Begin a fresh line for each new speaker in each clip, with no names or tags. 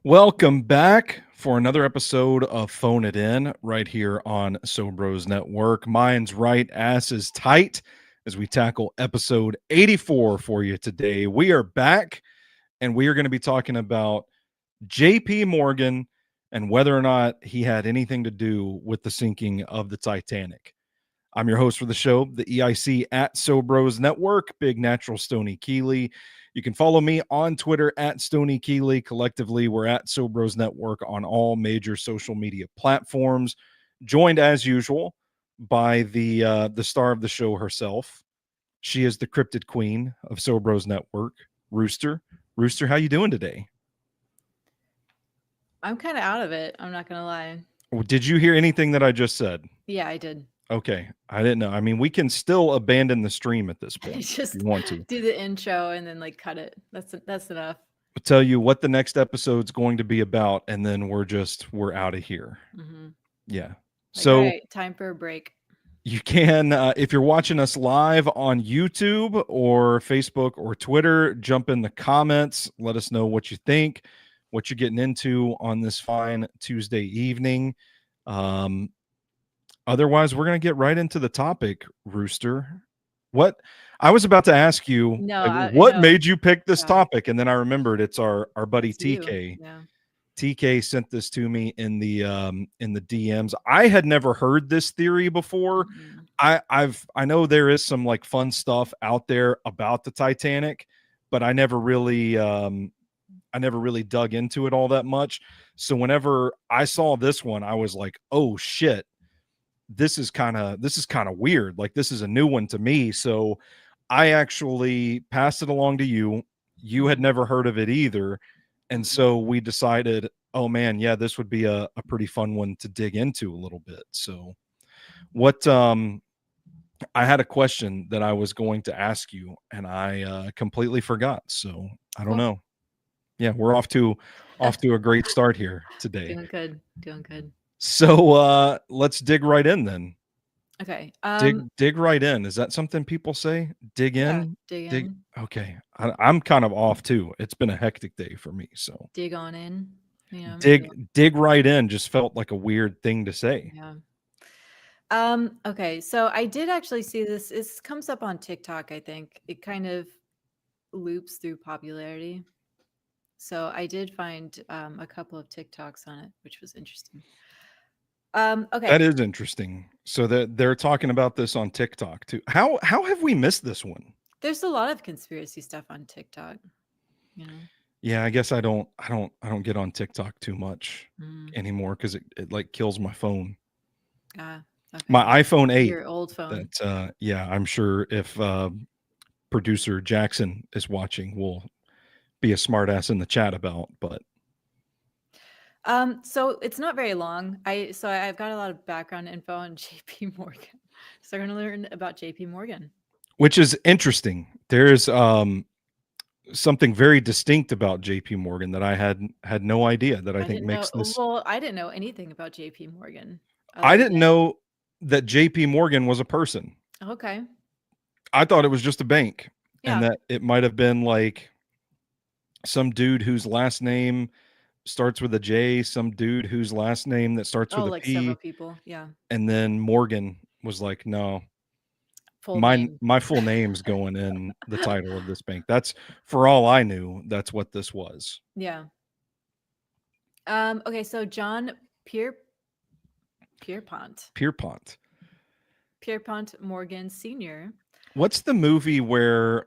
Welcome back for another episode of Phone It In right here on Sobros Network. Mine's right, ass is tight as we tackle episode 84 for you today. We are back and we are going to be talking about JP Morgan and whether or not he had anything to do with the sinking of the Titanic. I'm your host for the show, the EIC at Sobros Network, Big Natural Stoney Keeley. You can follow me on Twitter at Stoney Keeley. Collectively, we're at Sobros Network on all major social media platforms. Joined as usual by the star of the show herself. She is the cryptid queen of Sobros Network, Rooster. Rooster, how you doing today?
I'm kind of out of it. I'm not going to lie.
Did you hear anything that I just said?
Yeah, I did.
Okay, I didn't know. I mean, we can still abandon the stream at this point if
Just
you want to.
do the intro and then cut it. That's enough.
I'll tell you what the next episode's going to be about, and then we're out of here.
Mm-hmm.
Yeah.
All
So
right, time for a break.
you can, if you're watching us live on YouTube or Facebook or Twitter, jump in the comments. Let us know what you think, what you're getting into on this fine Tuesday evening. Otherwise, we're going to get right into the topic, Rooster. What I was about to ask you, what made you pick this topic? And then I remembered it's our buddy TK.
Yeah.
TK sent this to me in the DMs. I had never heard this theory before. I know there is some like fun stuff out there about the Titanic, but I never really dug into it all that much. So whenever I saw this one, I was like, "Oh shit. This is kind of weird. Like this is a new one to me." So I actually passed it along to you. You had never heard of it either. And so we decided, oh man, yeah, this would be a pretty fun one to dig into a little bit. So what I had a question that I was going to ask you and I completely forgot. So I don't know. Yeah, we're off to a great start here today.
Doing good.
So let's dig right in then.
Okay.
Dig right in. Is that something people say? Dig in?
Yeah, dig in.
Okay. I'm kind of off too. It's been a hectic day for me. So
dig on in.
Dig right in just felt like a weird thing to say.
Yeah. Okay. So I did actually see this. This comes up on TikTok, I think. It kind of loops through popularity. So I did find a couple of TikToks on it, which was interesting. Okay.
That is interesting. So that they're talking about this on TikTok too. How have we missed this one?
There's a lot of conspiracy stuff on TikTok,
Yeah, I guess I don't get on TikTok too much anymore because it like kills my phone.
Okay.
My iPhone 8.
Your old phone.
That yeah, I'm sure if producer Jackson is watching, we'll be a smartass in the chat about, but
so it's not very long. I've got a lot of background info on JP Morgan. So we're going to learn about JP Morgan.
Which is interesting. There's something very distinct about JP Morgan that I had no idea that I think makes this.
Well, I didn't know anything about JP Morgan.
I didn't know that JP Morgan was a person.
Okay.
I thought it was just a bank and that it might have been like some dude whose last name starts with a J, some dude whose last name that starts with a P.
Several people, yeah.
And then Morgan was like, no, my full name's going in the title of this bank. That's, for all I knew, that's what this was.
Yeah. Okay, so John Pierpont Morgan Sr.
What's the movie where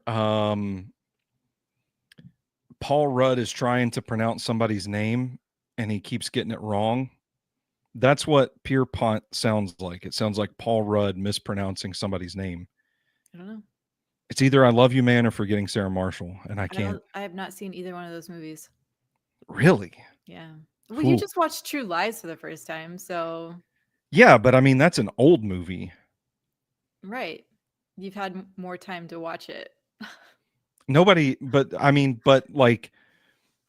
Paul Rudd is trying to pronounce somebody's name and he keeps getting it wrong? That's what Pierpont sounds like. It sounds like Paul Rudd mispronouncing somebody's name.
I don't know.
It's either I Love You Man or Forgetting Sarah Marshall, and I can't.
I have not seen either one of those movies.
Really?
Yeah. Well, you just watched True Lies for the first time, so.
Yeah, but I mean, that's an old movie.
Right. You've had more time to watch it.
But like,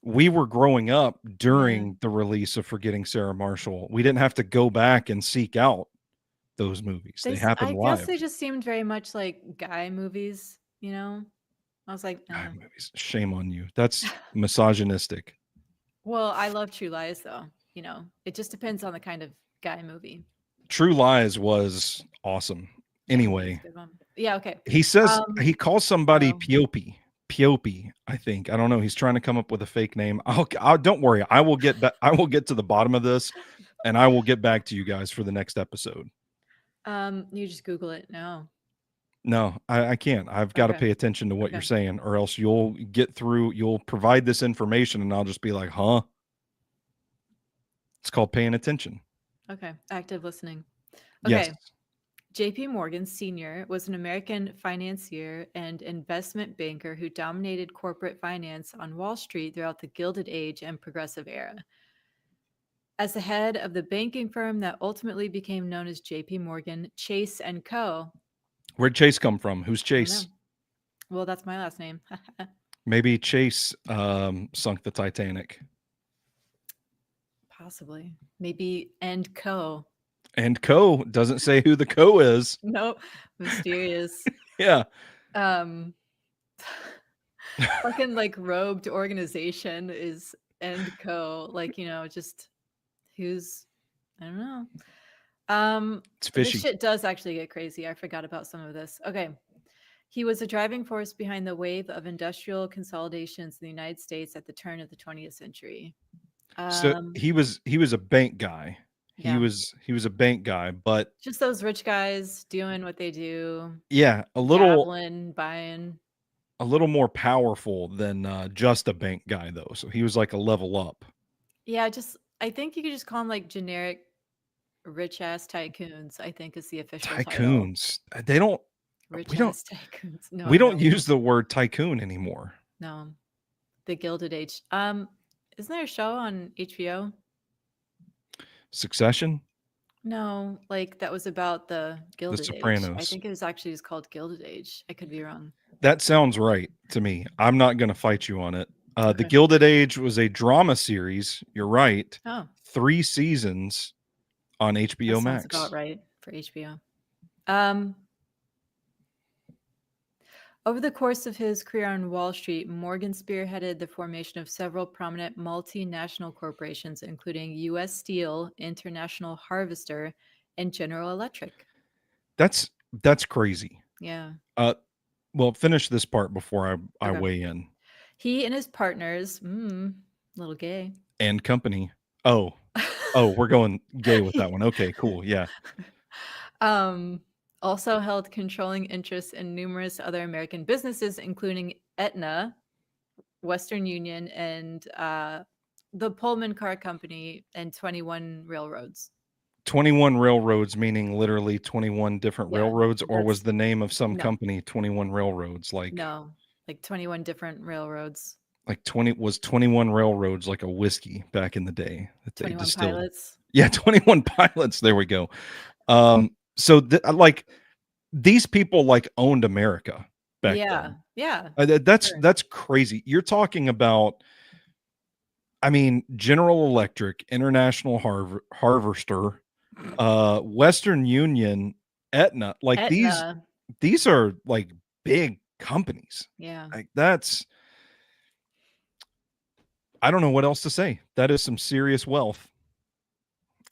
we were growing up during the release of Forgetting Sarah Marshall. We didn't have to go back and seek out those movies. They happened live.
I guess they just seemed very much like guy movies, I was like,
guy movies. Shame on you. That's misogynistic.
Well, I love True Lies though. It just depends on the kind of guy movie.
True Lies was awesome.
Yeah, that's
Anyway,
a good one. Yeah, okay.
he calls somebody
Oh,
Piopi. Piopi, I think. I don't know. He's trying to come up with a fake name. I'll don't worry. I will get back. I will get to the bottom of this, and I will get back to you guys for the next episode.
you just Google it now.
No, I can't. I've got to
Okay.
pay attention to what you're
Okay.
saying, or else you'll provide this information, and I'll just be like, huh? It's called paying attention.
Okay. Active listening.
Yes.
Okay. JP Morgan Sr. was an American financier and investment banker who dominated corporate finance on Wall Street throughout the Gilded Age and Progressive Era. As the head of the banking firm that ultimately became known as JP Morgan Chase and Co.
Where'd Chase come from? Who's
I don't know.
Chase?
Well, that's my last name.
Maybe Chase sunk the Titanic.
Possibly. Maybe and Co.
And Co doesn't say who the Co is.
Nope. Mysterious.
Yeah.
Um fucking like robed organization is and Co. Like, just who's I don't know.
It's
This
fishy.
shit does actually get crazy. I forgot about some of this. Okay. He was a driving force behind the wave of industrial consolidations in the United States at the turn of the 20th century.
So he was a bank guy. He
Yeah.
was he was a bank guy, but
Just those rich guys doing what they do,
yeah,
dabbling, buying.
a little more powerful than just a bank guy though. So he was like a level up.
Yeah, I think you could just call them like generic rich ass tycoons, I think is the official title.
Tycoons. They don't
Rich
we don't
ass tycoons. No,
we
I
don't
know.
use the word tycoon anymore.
No. The Gilded Age. Isn't there a show on HBO?
Succession,
No, like that was about the
The
Gilded Age. I
Sopranos.
think it was actually just called Gilded Age. I could be wrong.
That sounds right to me. I'm not going to fight you on it. The
Okay.
Gilded Age was a drama series. You're right.
Oh,
3 seasons on
that
HBO
sounds
Max.
about right for HBO. Um, Over the course of his career on Wall Street, Morgan spearheaded the formation of several prominent multinational corporations, including U.S. Steel, International Harvester, and General Electric.
That's crazy.
Yeah.
Well, finish this part before I
Okay.
weigh in.
He and his partners, little gay.
And company. Oh, we're going gay with that one. Okay, cool. Yeah.
um, also held controlling interests in numerous other American businesses, including Aetna, Western Union, and the Pullman Car Company, and 21 railroads.
21 railroads, meaning literally 21 different
Yeah,
railroads, or was
that's
the name of some
no,
company 21 railroads?
no, like 21 different railroads,
Like 21 railroads, like a whiskey back in the day that they
21
distilled.
pilots.
Yeah, 21 pilots. There we go. So like these people like owned America back
Yeah,
then.
yeah. Sure.
That's crazy. You're talking about, I mean, General Electric, International Harvester, Western Union, Aetna, like
Aetna.
these are like big companies.
Yeah.
Like I don't know what else to say. That is some serious wealth.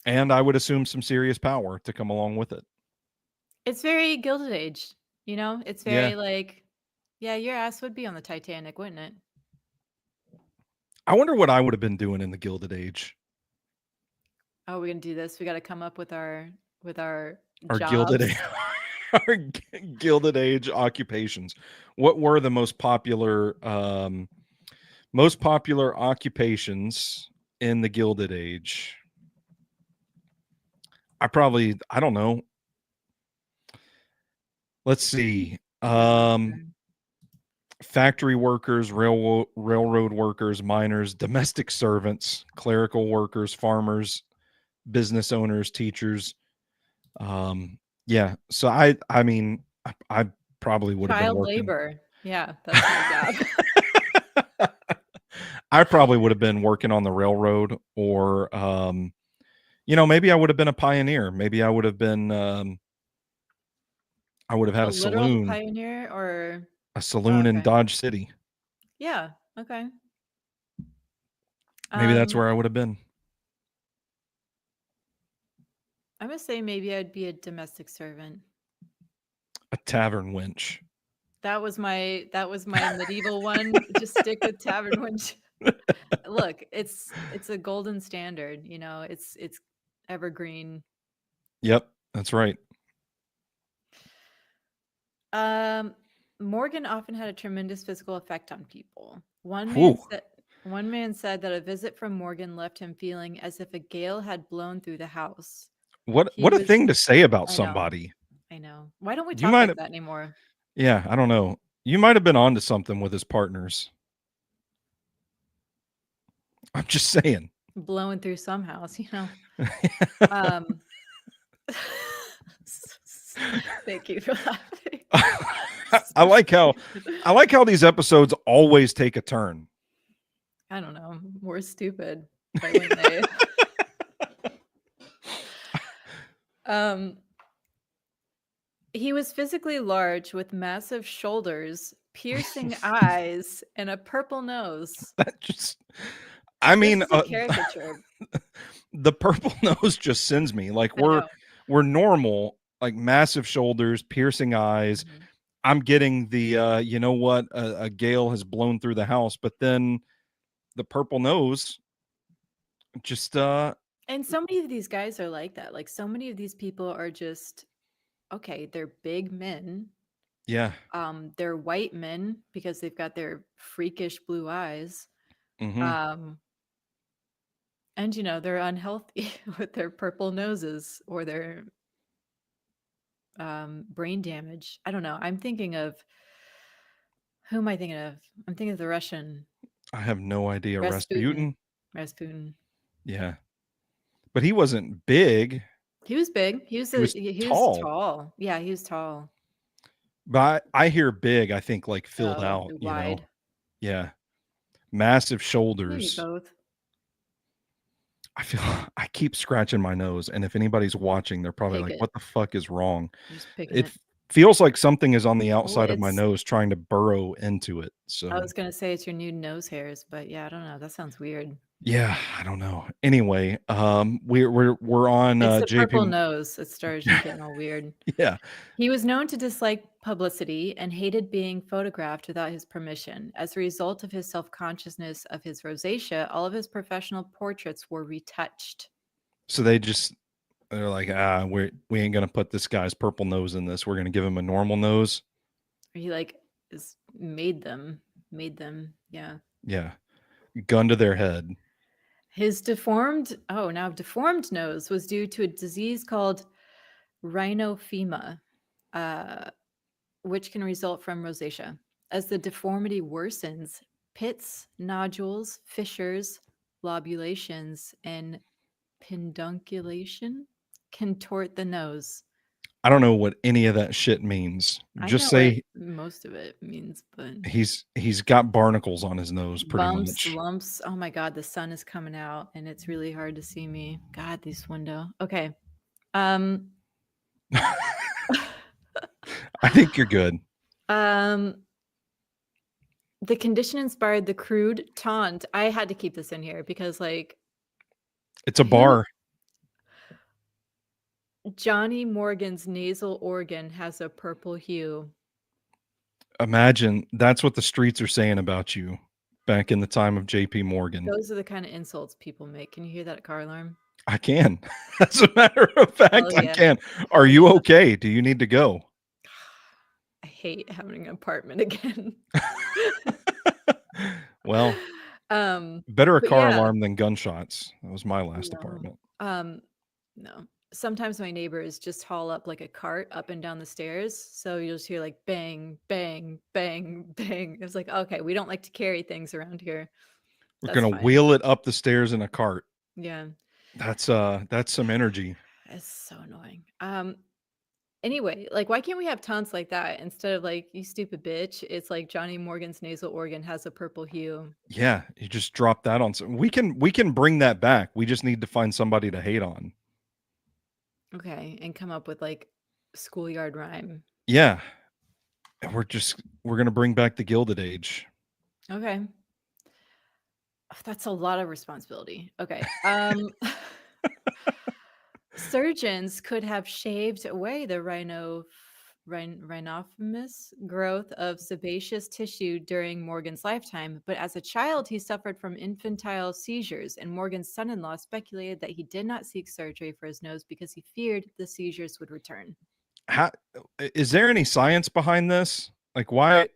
And I would assume some serious power to come along with it.
It's very Gilded Age, It's
Yeah.
very like, yeah, your ass would be on the Titanic, wouldn't it?
I wonder what I would have been doing in the Gilded Age.
Oh, we're gonna do this. We got to come up with our
Our Gilded
jobs.
Age, our Gilded Age occupations. What were the most popular occupations in the Gilded Age? I don't know. Let's see. Factory workers, railroad workers, miners, domestic servants, clerical workers, farmers, business owners, teachers. Yeah. So I mean, I probably would have been
Child
working.
labor. Yeah, that's my job.
I probably would have been working on the railroad, or maybe I would have been a pioneer. Maybe I would have been I would have had
A literal pioneer or
a saloon in
okay.
Dodge City.
Yeah, okay.
Maybe that's
Um,
where I would have been.
I'm gonna say maybe I'd be a domestic servant.
A tavern wench.
That was my medieval one. Just stick with tavern wench. Look, it's a golden standard, it's evergreen.
Yep, that's right.
Um, Morgan often had a tremendous physical effect on people.
Whew.
One man said that a visit from Morgan left him feeling as if a gale had blown through the house. He
What a
was
thing to say about
I know,
somebody.
I know. Why don't we
You
talk
might
like
have
that anymore?
Yeah, I don't know. You might have been onto something with his partners. I'm just saying.
Blowing through some house. Um, thank you for laughing.
I
So
like how
stupid.
these episodes always take a turn.
I don't know. More stupid right when they um he was physically large with massive shoulders, piercing eyes, and a purple nose.
That just I
This
mean,
is a caricature.
the purple nose just sends me. Like
I know.
we're normal, like massive shoulders, piercing eyes.
Mhm.
I'm getting the you know what, a gale has blown through the house, but then the purple nose just
And so many of these guys are like that. Like so many of these people are just okay, they're big men.
yeah.
They're white men because they've got their freakish blue eyes.
Mhm.
Um, and they're unhealthy with their purple noses or their brain damage. I don't know. I'm thinking of who am I thinking of? I'm thinking of the Russian
I have no idea.
Rasputin.
Rasputin?
Rasputin.
Yeah. But he wasn't big.
He was big.
He was
He was
tall.
tall. Yeah, he was tall.
But I hear big, I think like filled
Oh,
out, you know.
wide.
Yeah. Massive
Maybe
shoulders.
both.
I feel I keep scratching my nose, and if anybody's watching, they're probably
Pick
like,
it.
"What the fuck is wrong?"
You're just picking
It
it.
feels like something is on the
Well,
outside of my
it's
nose trying to burrow into it.
I
So,
was gonna say it's your new nose hairs, but yeah, I don't know. That sounds weird.
yeah, I don't know. Anyway, we're on
It's the purple
JP.
nose that started getting all weird.
Yeah.
He was known to dislike publicity and hated being photographed without his permission. As a result of his self consciousness of his rosacea, all of his professional portraits were retouched.
So they're like, we ain't gonna put this guy's purple nose in this. We're gonna give him a normal nose.
He like is made them, yeah.
Yeah, gun to their head.
His deformed nose was due to a disease called rhinophema, uh, which can result from rosacea. As the deformity worsens, pits, nodules, fissures, lobulations, and pedunculation contort the nose.
I don't know what any of that shit means.
I
Just
know what
say
most of it means, but
he's got barnacles on his nose, pretty
bumps,
much.
lumps. Oh my god, the sun is coming out and it's really hard to see me. God, this window. Okay. Um
I think you're good.
um the condition inspired the crude taunt. I had to keep this in here because
It's a
who
bar.
Johnny Morgan's nasal organ has a purple hue.
Imagine that's what the streets are saying about you back in the time of JP Morgan.
Those are the kind of insults people make. Can you hear that car alarm?
I can. As a matter of
Hell
fact, I
yeah.
can. Are
Hell
you
yeah.
okay? Do you need to go?
I hate having an apartment again.
Well,
um,
better a
but
car
yeah,
alarm than gunshots. That was my last
no.
apartment.
No. Sometimes my neighbors just haul up like a cart up and down the stairs. So you'll just hear like bang, bang, bang, bang. It's like, okay, we don't like to carry things around here.
We're
That's
gonna
fine.
wheel it up the stairs in a cart.
Yeah.
That's some energy.
It's so annoying. Anyway, like why can't we have taunts like that instead of like you stupid bitch? It's like Johnny Morgan's nasal organ has a purple hue.
Yeah, you just drop that on some we can bring that back. We just need to find somebody to hate on.
Okay, and come up with like schoolyard rhyme.
Yeah. We're gonna bring back the Gilded Age.
Okay. That's a lot of responsibility. Okay. Surgeons could have shaved away the rhinophmus growth of sebaceous tissue during Morgan's lifetime, but as a child, he suffered from infantile seizures, and Morgan's son-in-law speculated that he did not seek surgery for his nose because he feared the seizures would return.
How is there any science behind this? Like why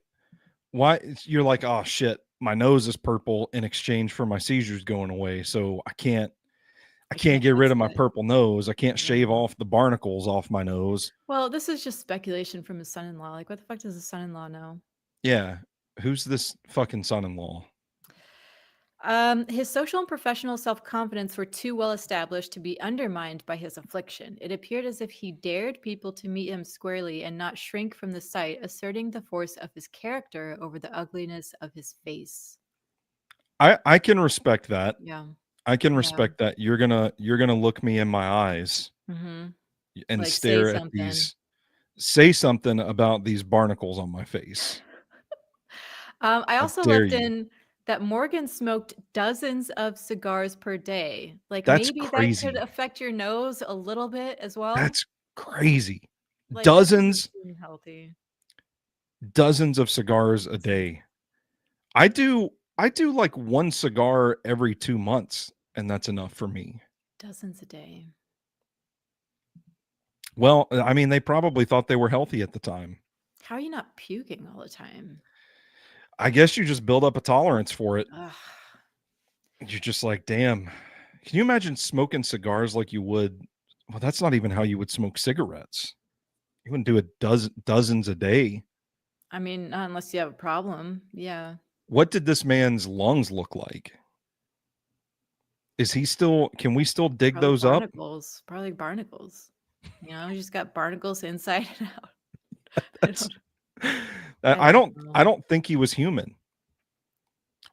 you're like, "Oh shit, my nose is purple in exchange for my seizures going away, so I
I
can't
can't
get rid
fix
of my
it.
purple nose. I can't
Yeah.
shave off the barnacles off my nose."
Well, this is just speculation from his son-in-law. Like, what the fuck does his son-in-law know?
Yeah. Who's this fucking son-in-law?
His social and professional self confidence were too well established to be undermined by his affliction. It appeared as if he dared people to meet him squarely and not shrink from the sight, asserting the force of his character over the ugliness of his face.
I can respect that.
Yeah.
I can
Yeah.
respect that. You're gonna look me in my eyes
Hmm.
and
Like, say
stare at
something.
these say something about these barnacles on my face.
I
I
also
dare
left
you.
in that Morgan smoked dozens of cigars per day. Like,
That's
maybe that could
crazy.
affect your nose a little bit as well.
That's crazy.
Like, that doesn't
Dozens
seem healthy.
dozens of cigars a day. I do like one cigar every 2 months, and that's enough for me.
Dozens a day.
Well, I mean, they probably thought they were healthy at the time.
How are you not puking all the time?
I guess you just build up a tolerance for it.
Ugh.
You're just like, "Damn." Can you imagine smoking cigars like you would well, that's not even how you would smoke cigarettes. You wouldn't do a dozens a day.
I mean, not unless you have a problem. Yeah.
What did this man's lungs look like? Is he still can we still dig
Probably
those up?
barnacles. Probably barnacles. You just got barnacles inside and out. I
That's
don't I
I
don't
don't I
know.
don't think he was human,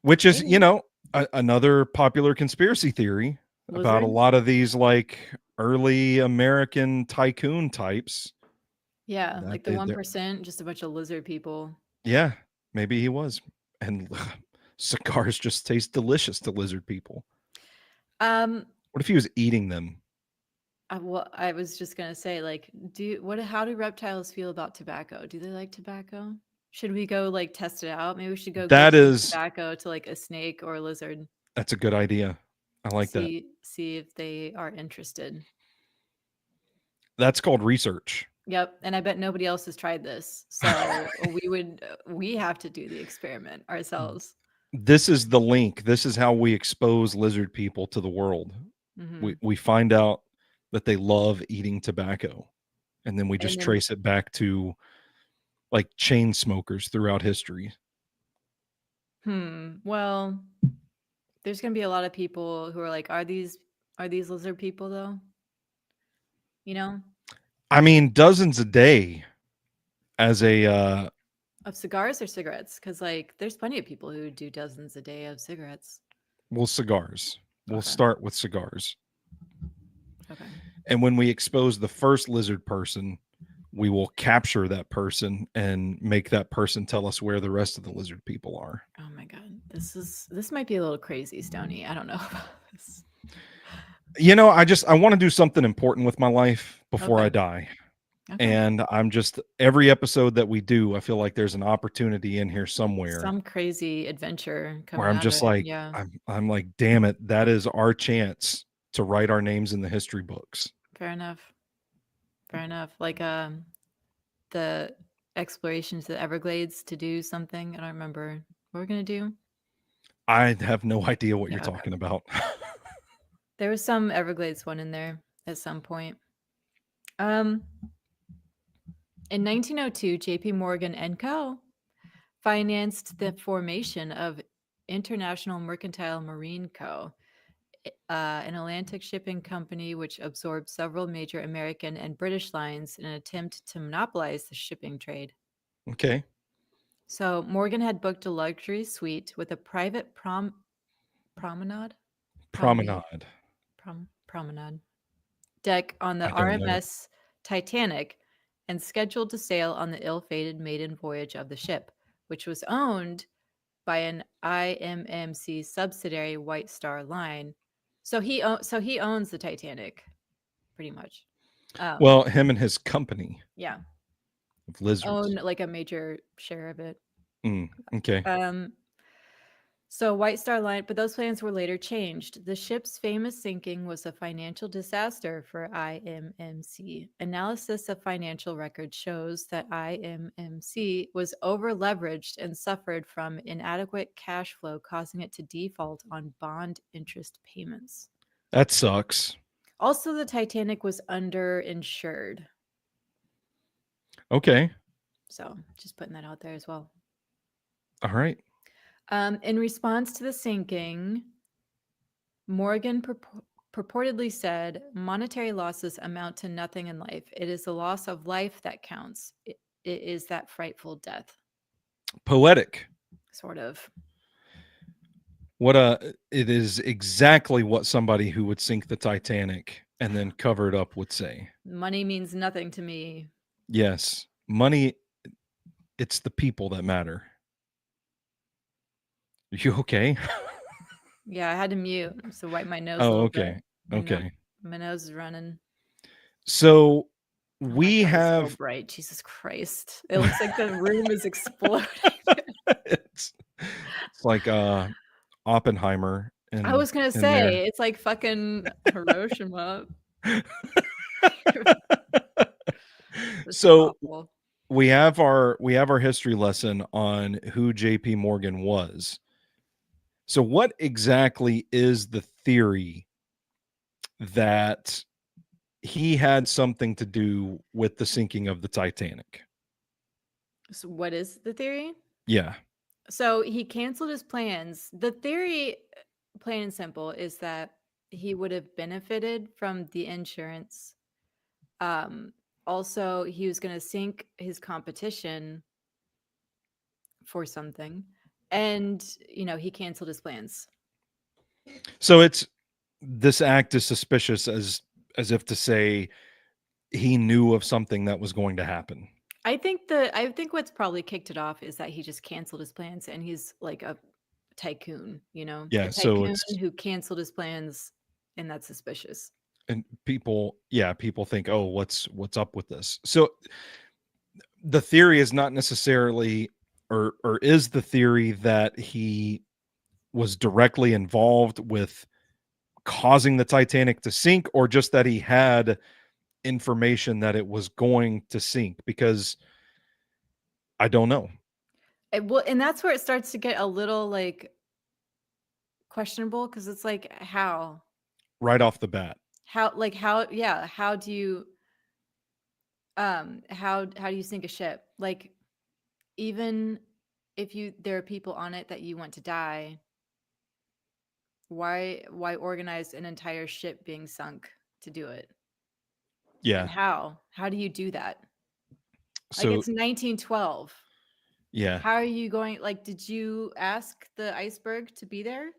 which is,
Maybe.
another popular conspiracy theory about a
Lizard?
lot of these like early American tycoon types
Yeah,
that
like the
they're
1%, just a bunch of lizard people.
yeah, maybe he was. And cigars just taste delicious to lizard people.
Um,
What if he was eating them?
I was just gonna say, like, how do reptiles feel about tobacco? Do they like tobacco? Should we go like test it out? Maybe we should go give
That
some
is
tobacco to like a snake or a lizard.
that's a good idea. I like that.
See if they are interested.
That's called research.
Yep, and I bet nobody else has tried this. So we have to do the experiment ourselves.
This is the link. This is how we expose lizard people to the world. We
Hmm.
we find out that they love eating tobacco, and then we
And
just
then,
trace it back to like chain smokers throughout history.
well, there's gonna be a lot of people who are like, are these lizard people though? You know,
I mean, dozens a day as a
of cigars or cigarettes? Because like, there's plenty of people who do dozens a day of cigarettes.
well, cigars. We'll
Okay,
start with cigars.
okay.
And when we expose the first lizard person, we will capture that person and make that person tell us where the rest of the lizard people are.
Oh my god, this might be a little crazy, Stony. I don't know about this.
I want to do something important with my life before I
Okay,
die.
okay.
And I'm just every episode that we do, I feel like there's an opportunity in here somewhere
Some crazy adventure
where
coming
I'm
out of
just
it.
like
Yeah,
I'm like, damn it, that is our chance to write our names in the history books.
fair enough. Fair enough. Like the exploration to the Everglades to do something. I don't remember what we're gonna do.
I have no idea what you're
Yeah, okay.
talking about.
There was some Everglades one in there at some point. Um, in 1902, J.P. Morgan and Co. financed the formation of International Mercantile Marine Co., an Atlantic shipping company which absorbed several major American and British lines in an attempt to monopolize the shipping trade.
Okay.
So Morgan had booked a luxury suite with a private promenade, promenade,
Promenade.
promenade deck on the
I don't know.
RMS Titanic and scheduled to sail on the ill-fated maiden voyage of the ship, which was owned by an IMMC subsidiary, White Star Line. So he owns the Titanic, pretty much.
Well, him and his company
Yeah,
of lizards.
own like a major share of it.
Okay.
So White Star Line, but those plans were later changed. The ship's famous sinking was a financial disaster for IMMC. Analysis of financial records shows that IMMC was over leveraged and suffered from inadequate cash flow, causing it to default on bond interest payments.
That sucks.
Also, the Titanic was underinsured.
Okay.
So just putting that out there as well.
All right.
In response to the sinking, Morgan purportedly said, monetary losses amount to nothing in life. It is the loss of life that counts. It is that frightful death,
Poetic.
sort of.
It is exactly what somebody who would sink the Titanic and then cover it up would say.
Money means nothing to me.
Yes. Money, it's the people that matter. You okay?
Yeah, I had to mute to wipe my nose a
Oh,
little
okay.
bit.
Okay.
My nose is running.
So
Oh my
we
God, it's so
have
bright. Jesus Christ. It looks like the room is exploding.
it's like Oppenheimer
I was going to
in there.
say, it's like fucking Hiroshima. This is
So
awful.
we have our history lesson on who JP Morgan was. So what exactly is the theory that he had something to do with the sinking of the Titanic?
So, what is the theory?
Yeah.
So he canceled his plans. The theory, plain and simple, is that he would have benefited from the insurance. Also, he was going to sink his competition for something, and he canceled his plans.
So it's this act is suspicious as if to say he knew of something that was going to happen.
I think what's probably kicked it off is that he just canceled his plans, and he's like a tycoon, a
Yeah, so
tycoon
it's
who canceled his plans, and that's suspicious.
and people think, "Oh, what's up with this?" So the theory is not necessarily or is the theory that he was directly involved with causing the Titanic to sink, or just that he had information that it was going to sink? Because I don't know.
Well, and that's where it starts to get a little like questionable because it's like
Right off the bat.
yeah, how do you sink a ship? Like, even if there are people on it that you want to die, why organize an entire ship being sunk to do it? And
Yeah.
how do you do that? Like,
So
it's 1912.
yeah,
How are you going? Like, did you ask the iceberg to be there?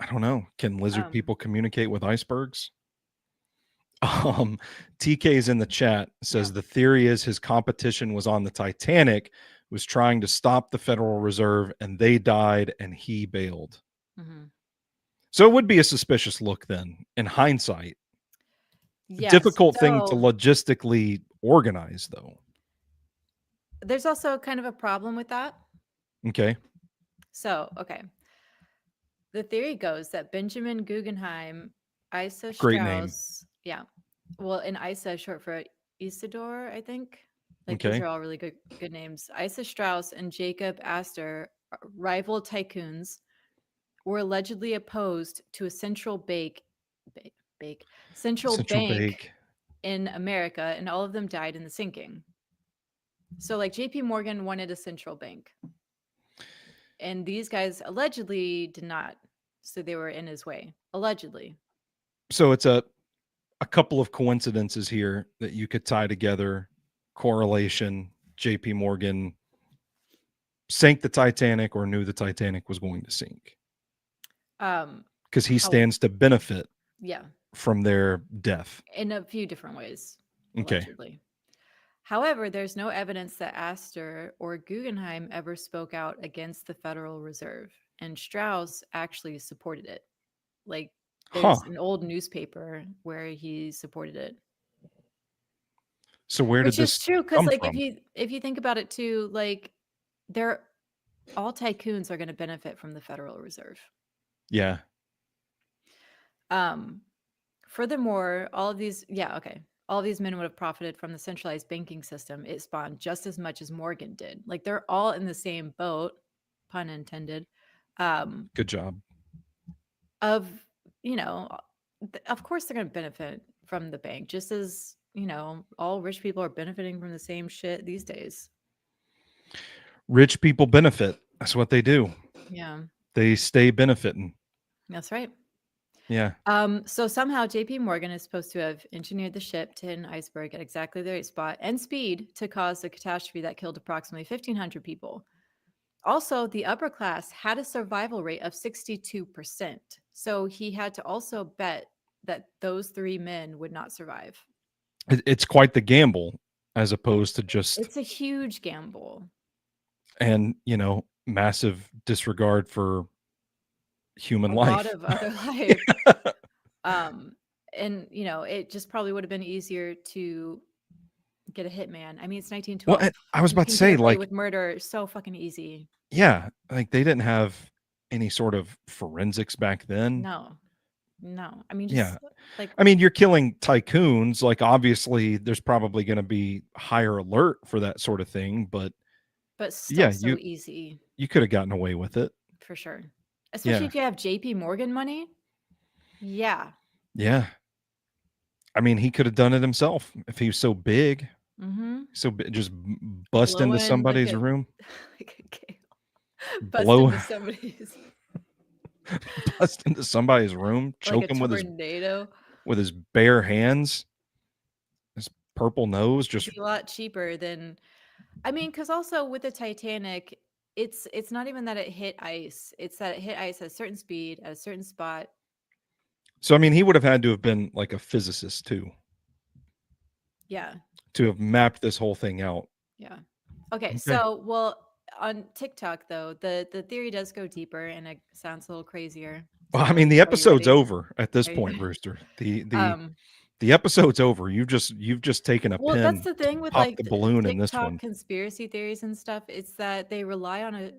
I don't know. Can lizard
Um,
people communicate with icebergs? Um, TK's in the chat
yeah.
says the theory is his competition was on the Titanic, was trying to stop the Federal Reserve, and they died, and he bailed.
Mm-hmm.
So it would be a suspicious look then, in hindsight.
Yes.
Difficult thing to
So
logistically organize, though.
there's also kind of a problem with that.
Okay,
So, okay. The theory goes that Benjamin Guggenheim, Isa
great name.
Strauss, yeah. Well, and Isa is short for Isidore, I think. Like, these
Okay,
are all really good names. Isa Strauss and Jacob Astor, rival tycoons, were allegedly opposed to a central
Central
bank
Bake.
in America, and all of them died in the sinking. So, like, JP Morgan wanted a central bank, and these guys allegedly did not. So they were in his way, allegedly.
So it's a couple of coincidences here that you could tie together. Correlation. JP Morgan sank the Titanic or knew the Titanic was going to sink. Because he
How?
stands to benefit
Yeah,
from their death.
in a few different ways,
Okay.
allegedly. However, there's no evidence that Astor or Guggenheim ever spoke out against the Federal Reserve, and Strauss actually supported it. Like,
Huh.
there's an old newspaper where he supported it,
So where did
which is
this
true because,
come
like,
from?
if you think about it too, like, they're all tycoons are going to benefit from the Federal Reserve.
Yeah.
Um, Furthermore, all of these, yeah, okay. All of these men would have profited from the centralized banking system it spawned just as much as Morgan did. Like they're all in the same boat, pun intended, um,
Good job.
of, you know, of course they're going to benefit from the bank, just as, all rich people are benefiting from the same shit these days.
Rich people benefit. That's what they do.
Yeah,
They stay benefiting.
that's right.
Yeah.
So somehow JP Morgan is supposed to have engineered the ship to hit an iceberg at exactly the right spot and speed to cause a catastrophe that killed approximately 1,500 people. Also, the upper class had a survival rate of 62%. So he had to also bet that those three men would not survive.
It's quite the gamble as opposed to just,
It's a huge gamble.
and, massive disregard for human
A lot
life.
of other life. Um, and, it just probably would have been easier to get a hitman. I mean, it's
Well,
1912.
and I was
You
about to
can get
say,
away
like,
with murder so fucking easy.
yeah, like they didn't have any sort of forensics back then.
No, no. I mean,
Yeah.
just like,
I mean, you're killing tycoons. Like, obviously, there's probably going to be higher alert for that sort of thing. But
but still
yeah,
so easy
you could have gotten away with it.
for sure. Especially
Yeah.
if you have JP Morgan money. Yeah.
Yeah. I mean, he could have done it himself if he was so big.
Mm-hmm.
So just bust into
Blowing like
somebody's
a
room,
like a gale. Bust
blow
into somebody's
bust into somebody's room,
like a
choke him
tornado.
with his bare hands, his purple nose.
It'd
Just
be a lot cheaper than, I mean, because also with the Titanic, it's not even that it hit ice. It's that it hit ice at a certain speed at a certain spot.
so I mean, he would have had to have been like a physicist too
Yeah.
to have mapped this whole thing out.
Yeah. Okay,
Okay.
so well, on TikTok though, the theory does go deeper and it sounds a little crazier.
Well, I
So
mean, the
are you
episode's
ready?
over at this
Are you,
point, Rooster. The
um,
the episode's over. You've just taken a
well, that's
pin
the
to
thing with
pop
like
the balloon in this
TikTok
one.
conspiracy theories and stuff. It's that they rely on a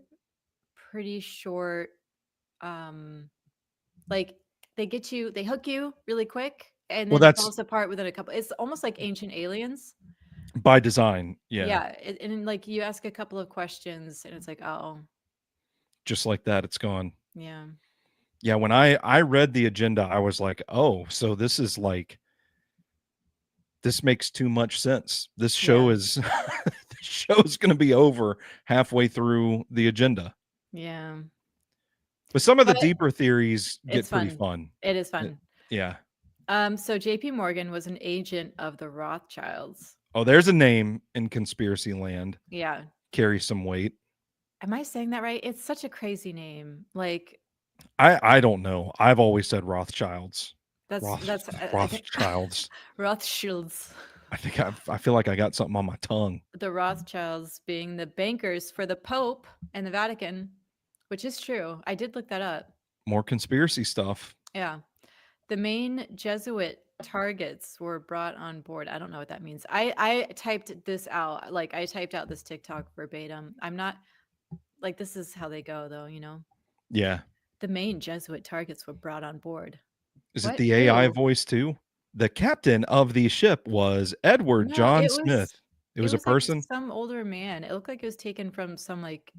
pretty short, um, like they hook you really quick, and
Well,
then it
that's
falls apart within a couple. It's almost like Ancient Aliens.
by design. Yeah.
Yeah, and like you ask a couple of questions, and it's like, oh,
Just like that, it's gone.
yeah,
Yeah, when I read the agenda, I was like, "Oh, so this is like this makes too much sense. This show
yeah,
is the show's going to be over halfway through the agenda."
yeah.
But some of the
But
deeper theories
it's
get pretty
fun.
fun.
It is
It-
fun.
yeah.
So JP Morgan was an agent of the Rothschilds.
Oh, there's a name in conspiracy land.
Yeah.
Carries some weight.
Am I saying that right? It's such a crazy name. Like
I don't know. I've always said Rothschilds.
that's I think
Rothschilds.
Rothschilds.
I feel like I got something on my tongue.
The Rothschilds being the bankers for the Pope and the Vatican, which is true. I did look that up.
More conspiracy stuff.
Yeah. The main Jesuit targets were brought on board. I don't know what that means. I typed this out. Like I typed out this TikTok verbatim. I'm not like this is how they go though.
Yeah.
The main Jesuit targets were brought on board.
Is it
What?
the AI
Who?
voice too? The captain of the ship was Edward
No,
John
it was
Smith. It
it
was a
was like
person?
some older man. It looked like it was taken from some like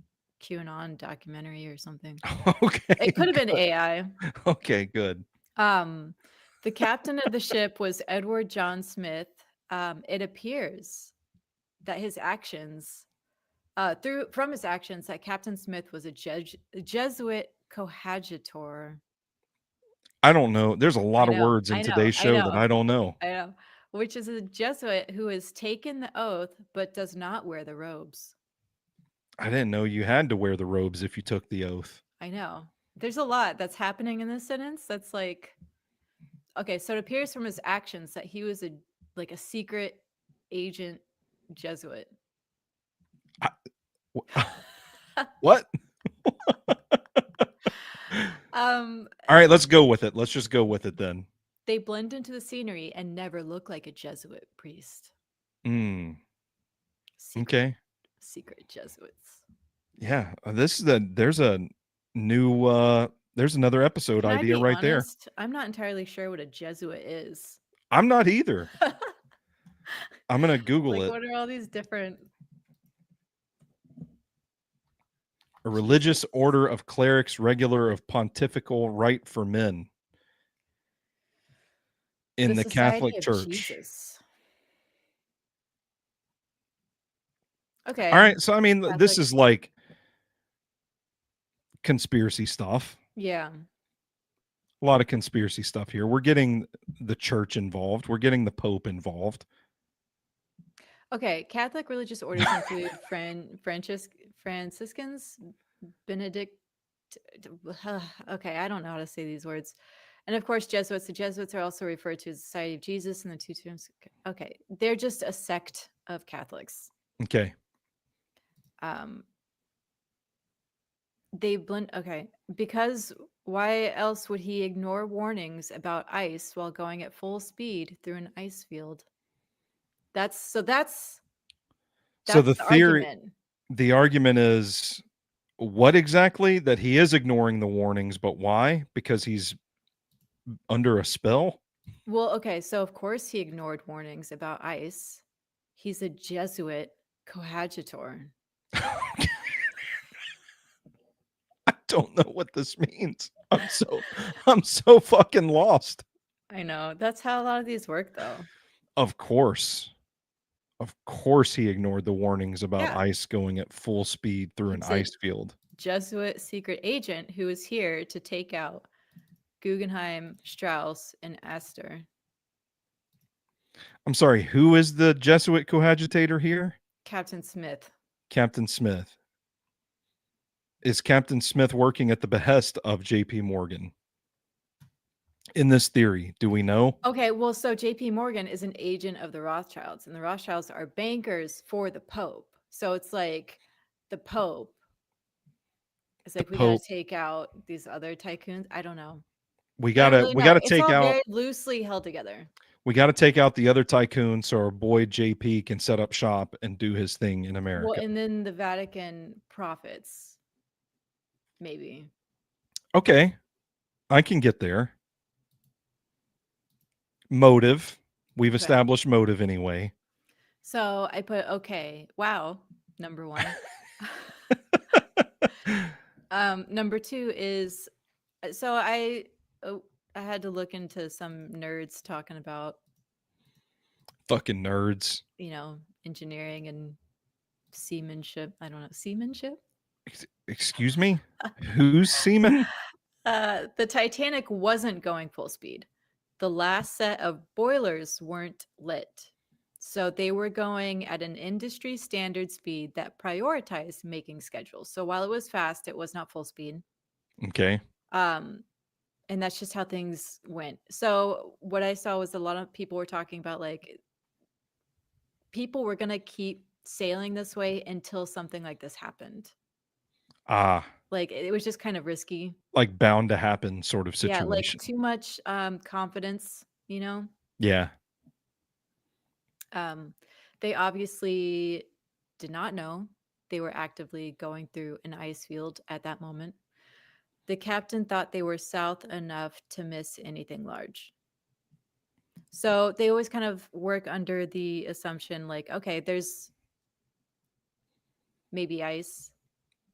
QAnon documentary or something.
Okay,
It could have been
good.
AI.
Okay, good.
Um, the captain of the ship was Edward John Smith. It appears that his actions, through from his actions, that Captain Smith was a Jesuit coadjutor.
I don't know. There's a
I
lot of
know,
words in
I know,
today's
I
show that
know,
I don't know.
I know. Which is a Jesuit who has taken the oath but does not wear the robes.
I didn't know you had to wear the robes if you took the oath.
I know. There's a lot that's happening in this sentence. That's like, okay, so it appears from his actions that he was a secret agent Jesuit.
I- what? All right, let's go with it. Let's just go with it then.
They blend into the scenery and never look like a Jesuit priest.
Mm,
Secret,
okay.
secret Jesuits.
Yeah. This is there's a new there's another episode
Can I
idea
be
right there.
honest? I'm not entirely sure what a Jesuit is.
I'm not either. I'm gonna Google
Like,
it.
what are all these different
A religious
Jesuits?
order of clerics regular of pontifical right for men
The
in the
Society
Catholic
of
Church.
Jesus.
All
Okay.
right, so I mean, this
Catholic.
is like conspiracy stuff.
Yeah.
A lot of conspiracy stuff here. We're getting the church involved. We're getting the Pope involved.
Okay. Catholic religious orders include Franciscans, Benedict. Okay, I don't know how to say these words. And of course, Jesuits. The Jesuits are also referred to as the Society of Jesus and the two terms. Okay, they're just a sect of Catholics.
Okay.
Um, they blend. Okay, because why else would he ignore warnings about ice while going at full speed through an ice field? That's so.
So
That's
the
the
theory
argument.
the argument is what exactly? That he is ignoring the warnings, but why? Because he's under a spell?
Well, okay, so of course he ignored warnings about ice. He's a Jesuit coadjutor.
I don't know what this means. I'm so fucking lost.
I know. That's how a lot of these work, though.
Of course. Of course he ignored the warnings about
Yeah.
ice going at full speed through an
He's a
ice field.
Jesuit secret agent who is here to take out Guggenheim, Strauss, and Astor.
I'm sorry, who is the Jesuit coadjutor here?
Captain Smith.
Captain Smith. Is Captain Smith working at the behest of JP Morgan? In this theory, do we know?
Okay, well, so JP Morgan is an agent of the Rothschilds, and the Rothschilds are bankers for the Pope. So it's like the Pope. It's
The
like we got to
Pope.
take out these other tycoons. I don't know.
We
I don't
gotta
really
we
know.
gotta
It's
take
all
out
very loosely held together.
we gotta take out the other tycoon so our boy JP can set up shop and do his thing in
Well,
America.
and then the Vatican profits, maybe.
Okay, I can get there. Motive. We've
Okay.
established motive anyway.
So I put okay. Wow, number one. Number two is so I had to look into some nerds talking about
Fucking nerds.
engineering and seamanship. I don't know seamanship.
Excuse me? Who's seaman?
The Titanic wasn't going full speed. The last set of boilers weren't lit. So they were going at an industry standard speed that prioritized making schedules. So while it was fast, it was not full speed.
Okay.
Um, and that's just how things went. So what I saw was a lot of people were talking about like people were going to keep sailing this way until something like this happened.
Ah,
Like it was just kind of risky.
like bound to happen sort of
Yeah, like
situation.
too much confidence, you know.
Yeah.
Um, they obviously did not know they were actively going through an ice field at that moment. The captain thought they were south enough to miss anything large. So they always kind of work under the assumption like, okay, there's maybe ice,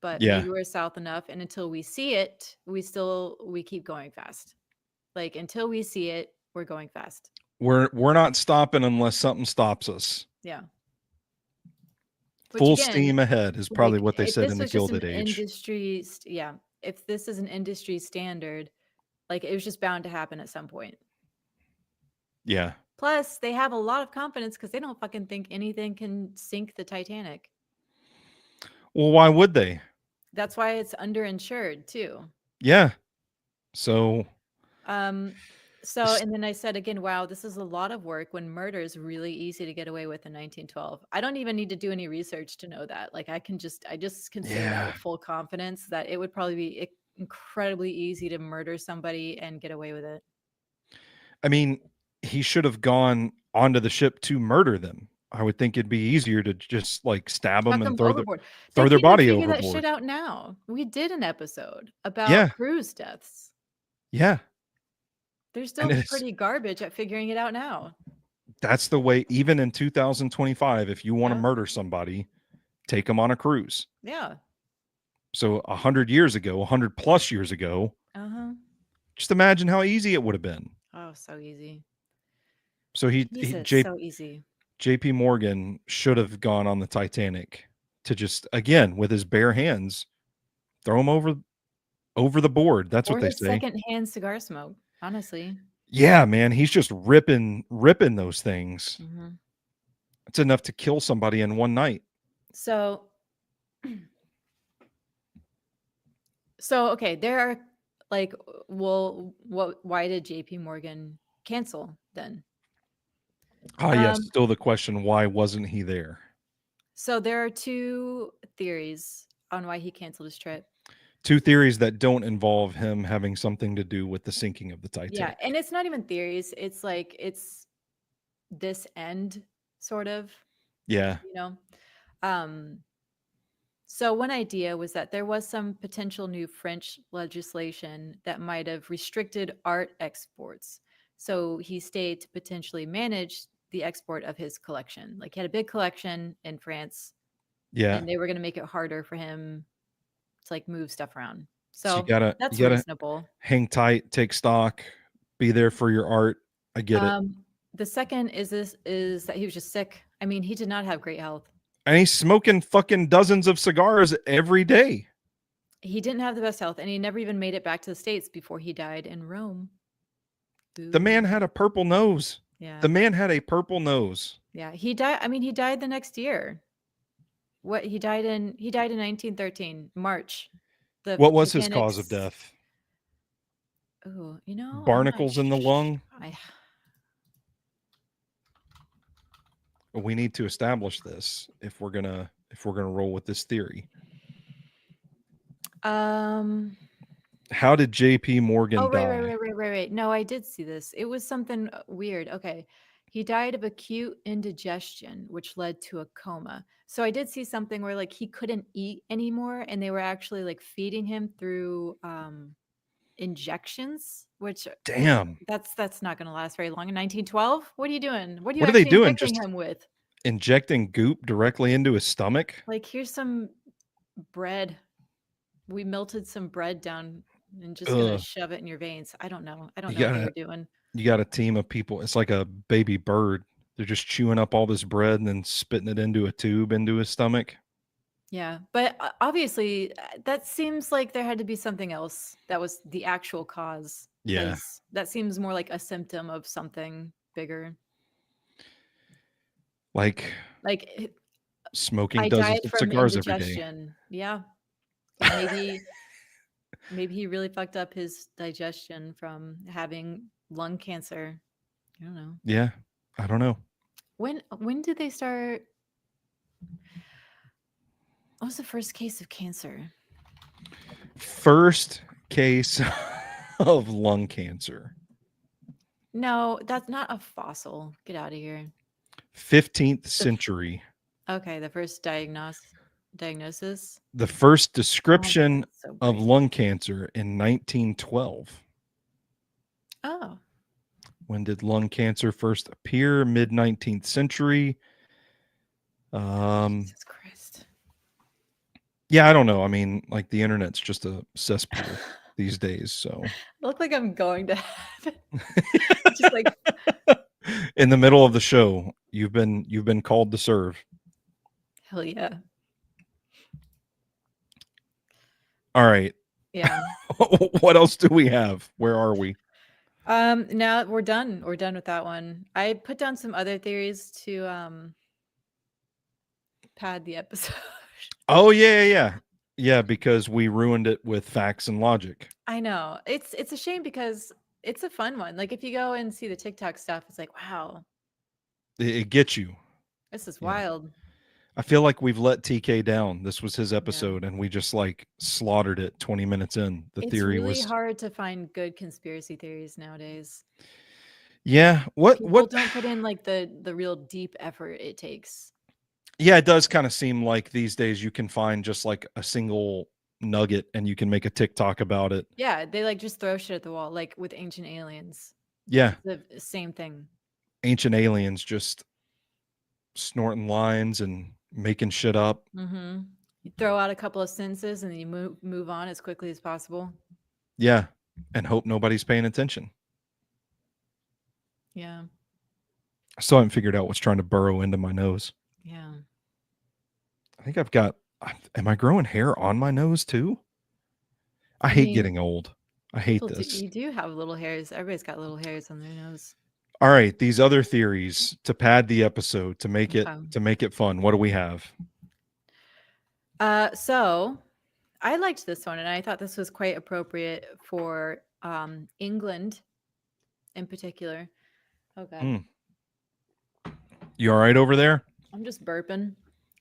but
Yeah.
maybe we're south enough. And until we see it, we keep going fast. Like until we see it, we're going fast.
We're not stopping unless something stops us.
Yeah. Which
Full
again,
steam ahead is probably
like
what they
if
said
this
in the
was just an
Gilded Age.
industry, yeah, if this is an industry standard, like it was just bound to happen at some point.
Yeah.
Plus, they have a lot of confidence because they don't fucking think anything can sink the Titanic.
Well, why would they?
That's why it's underinsured too.
Yeah. So
Um, So, and then I said again, wow, this is a lot of work when murder is really easy to get away with in 1912. I don't even need to do any research to know that. Like I just can say that
Yeah.
with full confidence that it would probably be incredibly easy to murder somebody and get away with it.
I mean, he should have gone onto the ship to murder them. I would think it'd be easier to just like stab them
Chuck
and
them overboard. They
throw their
can't even
body
figure that
overboard.
shit out now. We did an episode about
Yeah.
cruise deaths.
Yeah.
They're
And
still pretty garbage at figuring it out now.
that's the way, even in 2025, if you want to
Yeah.
murder somebody, take them on a cruise.
Yeah.
So 100 years ago, 100 plus years ago,
Uh-huh.
just imagine how easy it would have been.
Oh, so easy.
So
Jesus, so easy.
JP Morgan should have gone on the Titanic to just, again, with his bare hands, throw him over the board. That's what
Or
they
his
say.
secondhand cigar smoke, honestly.
Yeah, man, he's just ripping those things.
Mhm.
It's enough to kill somebody in one night.
So okay, there are like, well, why did JP Morgan cancel then?
Ah, yes,
Um,
still the question, why wasn't he there?
so there are two theories on why he canceled his trip.
Two theories that don't involve him having something to do with the sinking of the
Yeah,
Titanic.
and it's not even theories. It's like it's this end sort of,
Yeah.
you know. Um, so one idea was that there was some potential new French legislation that might have restricted art exports. So he stayed to potentially manage the export of his collection. Like he had a big collection in France,
Yeah.
and they were going to make it harder for him to like move stuff around.
So
So
you
that's
gotta
reasonable.
hang tight, take stock, be there for your art. I get it.
The second is that he was just sick. I mean, he did not have great health.
And he's smoking fucking dozens of cigars every day.
He didn't have the best health, and he never even made it back to the States before he died in Rome.
The man had a purple nose.
Yeah.
The man had a purple nose.
Yeah, he died. I mean, he died the next year. What he died in 1913, March. The
What was his cause of
Titanic's
death?
Oh, you know, I'm not
Barnacles in the lung?
I
We need to establish this if we're gonna roll with this theory.
um
How did JP Morgan
Oh,
die?
right. No, I did see this. It was something weird. Okay. He died of acute indigestion, which led to a coma. So I did see something where like he couldn't eat anymore and they were actually like feeding him through injections, which
Damn.
that's not going to last very long. In 1912, what are you doing? What are you
What are they
actually
doing?
injecting
Just
him with?
injecting goop directly into his stomach?
Like here's some bread. We melted some bread down and just going to
Ugh.
shove it in your veins. I don't know. I don't
You
know what they
gotta
were doing.
you got a team of people. It's like a baby bird. They're just chewing up all this bread and then spitting it into a tube into his stomach.
Yeah, but obviously, that seems like there had to be something else that was the actual cause,
Yeah.
because that seems more like a symptom of something bigger.
Like
Like
smoking
I
dozens
died
of
from
cigars every day.
indigestion. Yeah, and maybe he really fucked up his digestion from having lung cancer. I don't know.
Yeah. I don't know.
When did they start? What was the first case of cancer?
First case of lung cancer.
No, that's not a fossil. Get out of here.
15th century.
Okay, the first diagnosis.
The first
Oh my
description
God, so
of
bright.
lung cancer in 1912.
Oh,
When did lung cancer first appear? Mid 19th century.
Jesus Christ.
Yeah, I don't know. I mean, like the internet's just a cesspool these days. So
I look like I'm going to heaven. Just like
in the middle of the show, you've been called to serve.
hell yeah.
All right.
Yeah.
What else do we have? Where are we?
Now we're done. We're done with that one. I put down some other theories to pad the episode.
Oh yeah, because we ruined it with facts and logic.
I know. It's a shame because It's a fun one. Like if you go and see the TikTok stuff, it's like, wow,
It gets you.
this is
Yeah.
wild.
I feel like we've let TK down. This was his
Yeah.
episode, and we just like slaughtered it 20 minutes in. The
It's
theory
really
was,
hard to find good conspiracy theories nowadays.
yeah.
People
What?
don't put in like the real deep effort it takes.
Yeah, it does kind of seem like these days you can find just like a single nugget and you can make a TikTok about it.
Yeah, they like just throw shit at the wall, like with Ancient Aliens.
Yeah,
It's the same thing.
ancient aliens just snorting lines and making shit up.
Mm-hmm. You throw out a couple of sentences and then you move on as quickly as possible.
Yeah, and hope nobody's paying attention.
Yeah.
I still haven't figured out what's trying to burrow into my nose.
Yeah.
I think I've got. Am I growing hair on my nose too? I
I
hate
mean,
getting old. I hate
people do
this.
you do have little hairs. Everybody's got little hairs on their nose.
All right, these other theories to pad the episode
Okay.
to make it fun. What do we have?
So I liked this one and I thought this was quite appropriate for England in particular. Oh god.
Mm. You all right over there?
I'm just burping.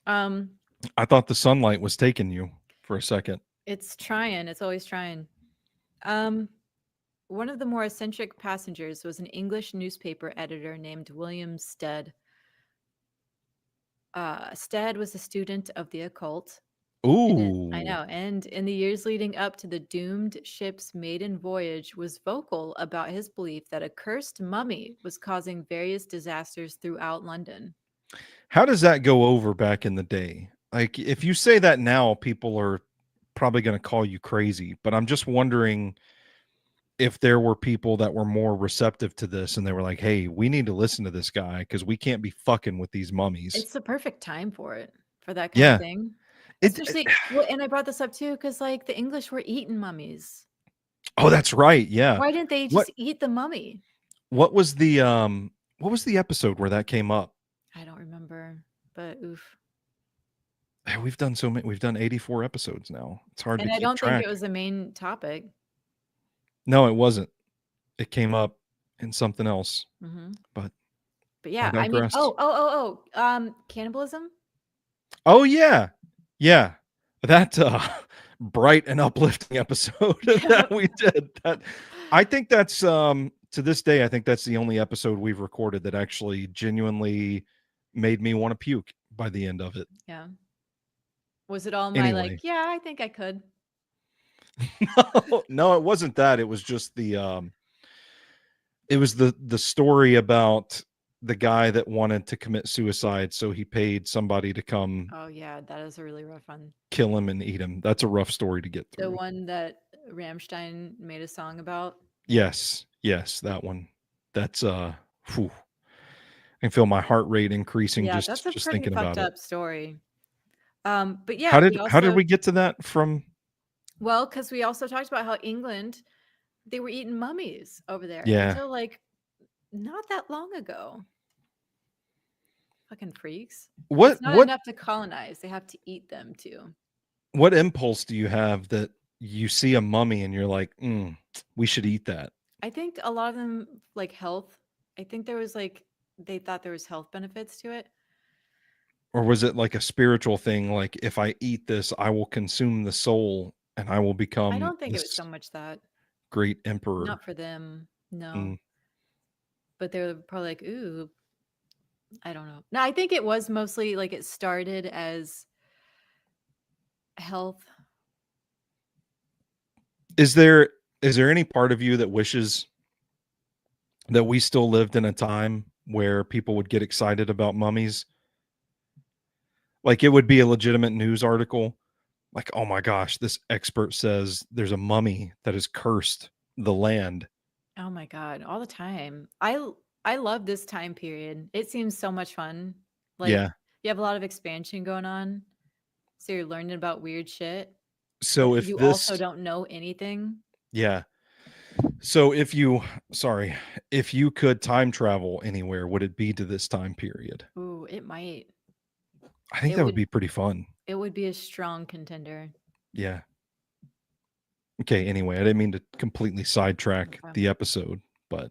Um
I thought the sunlight was taking you for a second.
it's trying. It's always trying. Um One of the more eccentric passengers was an English newspaper editor named William Stead. Stead was a student of the occult. I
Ooh.
know, and in the years leading up to the doomed ship's maiden voyage, was vocal about his belief that a cursed mummy was causing various disasters throughout London.
How does that go over back in the day? Like, if you say that now, people are probably going to call you crazy. But I'm just wondering if there were people that were more receptive to this and they were like, hey, we need to listen to this guy because we can't be fucking with these mummies.
It's the perfect time for it, for that kind of
Yeah.
thing.
It,
Especially, well, and I brought this up too because like the English were eating mummies.
oh, that's right. Yeah.
Why didn't they
What
just eat the mummy?
what was the episode where that came up?
I don't remember, but oof.
We've done so many, we've done 84 episodes now. It's hard to
And I
keep
don't think
track.
it was the main topic.
No, it wasn't. It came up in something else,
Mhm.
but
But
I
yeah, I mean,
digress.
cannibalism?
Oh yeah. Yeah. That bright and uplifting episode that we did. That I think that's to this day, I think that's the only episode we've recorded that actually genuinely made me want to puke by the end of it.
Yeah. Was it all my like,
Anyway.
yeah, I think I could.
No, no, it wasn't that. It was just the story about the guy that wanted to commit suicide, so he paid somebody to come
Oh yeah, that is a really rough one.
kill him and eat him. That's a rough story to get
The
through.
one that Rammstein made a song about. Yeah.
Yes, yes, that one. That's whew. I can feel my heart rate increasing
Yeah, that's a
just
pretty
thinking
fucked
about it.
up story. But yeah, we
How did
also
we get to that from?
well, because we also talked about how England, they were eating mummies over there
Yeah.
until like not that long ago. Fucking freaks. It's not
What
enough to colonize. They have to eat them too.
what impulse do you have that you see a mummy and you're like, we should eat that?
I think a lot of them like health. I think there was like they thought there was health benefits to it.
Or was it like a spiritual thing, like if I eat this, I will consume the soul and I will
I
become
don't think it was so
this
much that.
great emperor?
Not for them. No.
Mm.
But they were probably like, ooh, I don't know. No, I think it was mostly like it started as health.
Is there any part of you that wishes that we still lived in a time where people would get excited about mummies? Like it would be a legitimate news article. Like, oh my gosh, this expert says there's a mummy that has cursed the land.
Oh my god, all the time. I love this time period. It seems so much fun. Like
Yeah.
you have a lot of expansion going on. So you're learning about weird shit, but
So if
you also
this,
don't know anything.
yeah. So if you, sorry, if you could time travel anywhere, would it be to this time period?
Ooh, it might.
I think
It
that would
would
be pretty fun.
it would be a strong contender.
Yeah. Okay, anyway, I didn't mean to completely sidetrack
Okay.
the episode, but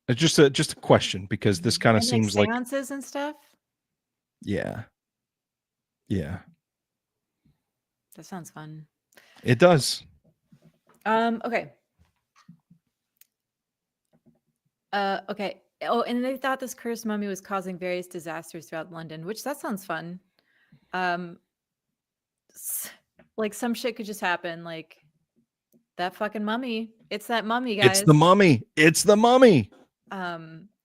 it's just a question because this kind of
And like
seems like
seances and stuff.
yeah, yeah,
That sounds fun.
it does.
Okay. Okay. Oh, and they thought this cursed mummy was causing various disasters throughout London, which that sounds fun. Um, s- like some shit could just happen. Like that fucking mummy. It's that mummy,
It's
guys.
the mummy. It's the mummy.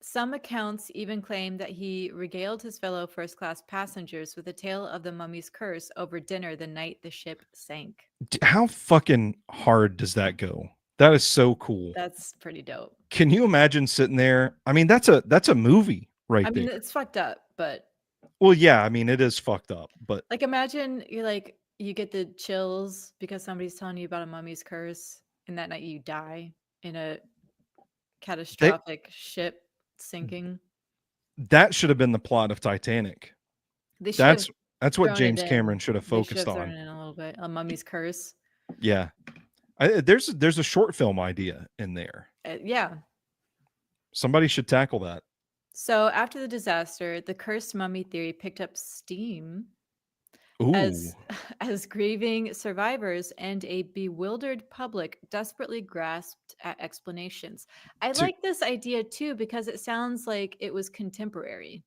Some accounts even claim that he regaled his fellow first class passengers with a tale of the mummy's curse over dinner the night the ship sank.
How fucking hard does that go? That is so cool.
That's pretty dope.
Can you imagine sitting there? I mean, that's a movie
I
right
mean,
there.
it's fucked up, but
Well, yeah, I mean, it is fucked up, but
like imagine you're like you get the chills because somebody's telling you about a mummy's curse, and that night you die in a
they
catastrophic ship sinking.
that should have been the plot of Titanic.
They should have
That's that's what
thrown it
James
in.
Cameron should have
They should
focused
have thrown
on.
it in a little bit. A mummy's curse.
Yeah. There's a short film idea in there.
Yeah.
Somebody should tackle that.
So after the disaster, the cursed mummy theory picked up steam
Ooh.
as as grieving survivors and a bewildered public desperately grasped at explanations. I
To
like this idea too because it sounds like it was contemporary.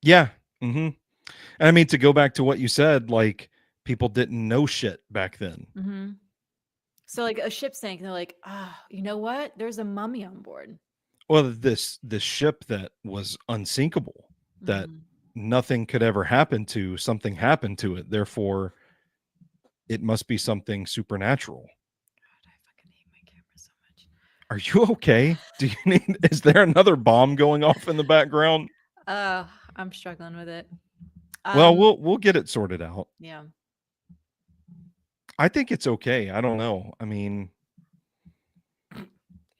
yeah. Mhm. And I mean to go back to what you said, like people didn't know shit back then.
Hmm. So like a ship sank, and they're like, ah, you know what? There's a mummy on board.
Well, this ship that was unsinkable, that
Hmm.
nothing could ever happen to, something happened to it. Therefore, it must be something supernatural.
God, I fucking hate my camera so much.
Are you okay? Do you need is there another bomb going off in the background?
Uh, I'm struggling with it.
Well,
Um,
we'll get it sorted out.
yeah.
I think it's okay. I don't know. I mean,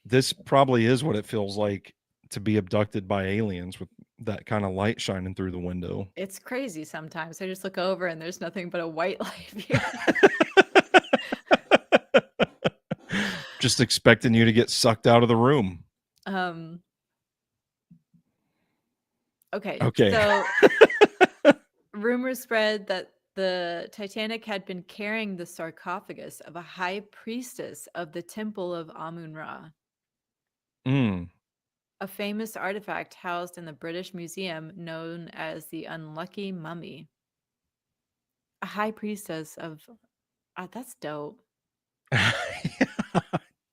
this probably is what it feels like to be abducted by aliens with that kind of light shining through the window.
It's crazy sometimes. I just look over and there's nothing but a white light here.
Just expecting you to get sucked out of the room.
Um, okay,
Okay.
so rumors spread that the Titanic had been carrying the sarcophagus of a high priestess of the Temple of Amun Ra,
Mm.
a famous artifact housed in the British Museum known as the Unlucky Mummy. A high priestess of that's dope.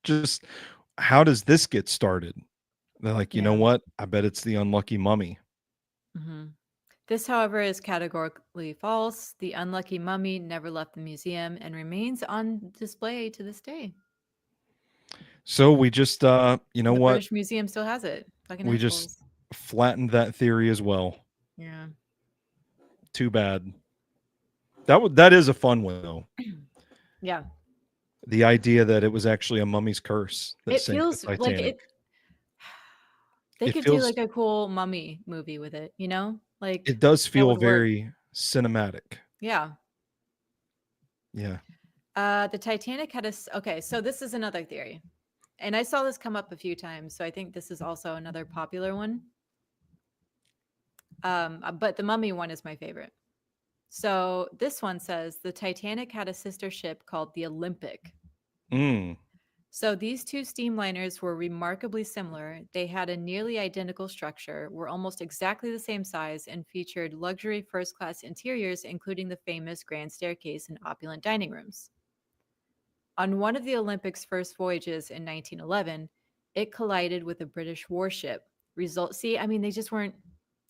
Just how does this get started? They're like, you know
Yeah.
what? I bet it's the unlucky mummy.
Hmm. This, however, is categorically false. The unlucky mummy never left the museum and remains on display to this day.
So we just you know
The
what?
British Museum still has it. Fucking
We just
assholes.
flattened that theory as well.
Yeah.
Too bad. That is a fun one though.
Yeah.
The idea that it was actually a mummy's curse that
It
sank the
feels like
Titanic.
they
It
could do
feels
like a cool mummy movie with it, you know? Like
it does
that
feel
would work.
very cinematic.
Yeah.
Yeah.
The Titanic had okay, so this is another theory. And I saw this come up a few times, so I think this is also another popular one. But the mummy one is my favorite. So this one says the Titanic had a sister ship called the Olympic.
Mm.
So these two steamliners were remarkably similar. They had a nearly identical structure, were almost exactly the same size, and featured luxury first class interiors, including the famous grand staircase and opulent dining rooms. On one of the Olympic's first voyages in 1911, it collided with a British warship. See, I mean, they just weren't,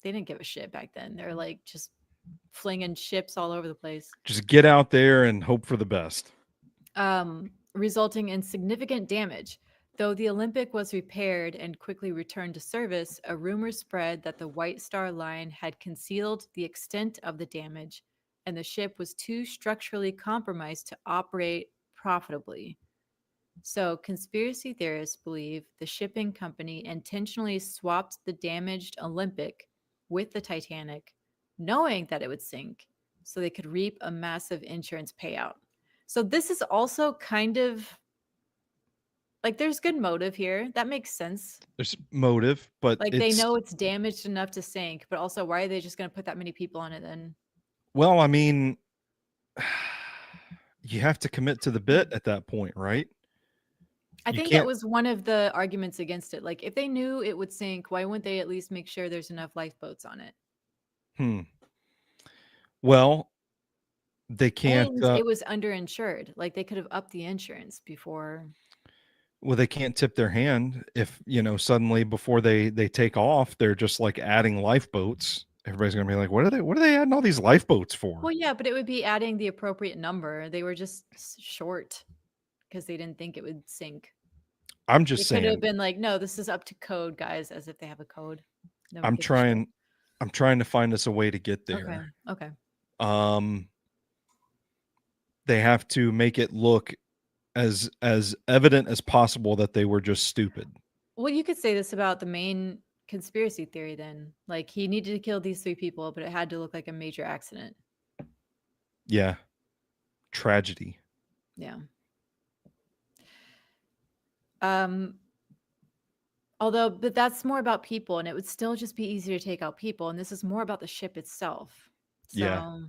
they didn't give a shit back then. They're like just flinging ships all over the place.
Just get out there and hope for the best.
Resulting in significant damage. Though the Olympic was repaired and quickly returned to service, a rumor spread that the White Star Line had concealed the extent of the damage and the ship was too structurally compromised to operate profitably. So, conspiracy theorists believe the shipping company intentionally swapped the damaged Olympic with the Titanic, knowing that it would sink, so they could reap a massive insurance payout. So this is also kind of like there's good motive here. That makes sense.
There's motive, but
Like they
it's
know it's damaged enough to sink, but also why are they just going to put that many people on it then?
well, I mean, you have to commit to the bit at that point, right?
I
You
think that
can't.
was one of the arguments against it. Like if they knew it would sink, why wouldn't they at least make sure there's enough lifeboats on it?
Hmm. Well, they can't.
And it was underinsured. Like they could have upped the insurance before.
Well, they can't tip their hand if suddenly before they take off, they're just like adding lifeboats. Everybody's gonna be like, "What are they? What are they adding all these lifeboats
Well,
for?"
yeah, but it would be adding the appropriate number. They were just short because they didn't think it would sink.
I'm
They
just
could have
saying.
been like, no, this is up to code, guys, as if they have a code. No one
I'm
gives a shit.
trying. I'm trying to find us a way to get
Okay.
there.
Okay.
Um, they have to make it look as evident as possible that they were just stupid.
Well, you could say this about the main conspiracy theory then. Like he needed to kill these three people, but it had to look like a major accident.
Yeah, tragedy.
Yeah. Um although but that's more about people and it would still just be easier to take out people and this is more about the ship itself.
Yeah.
So,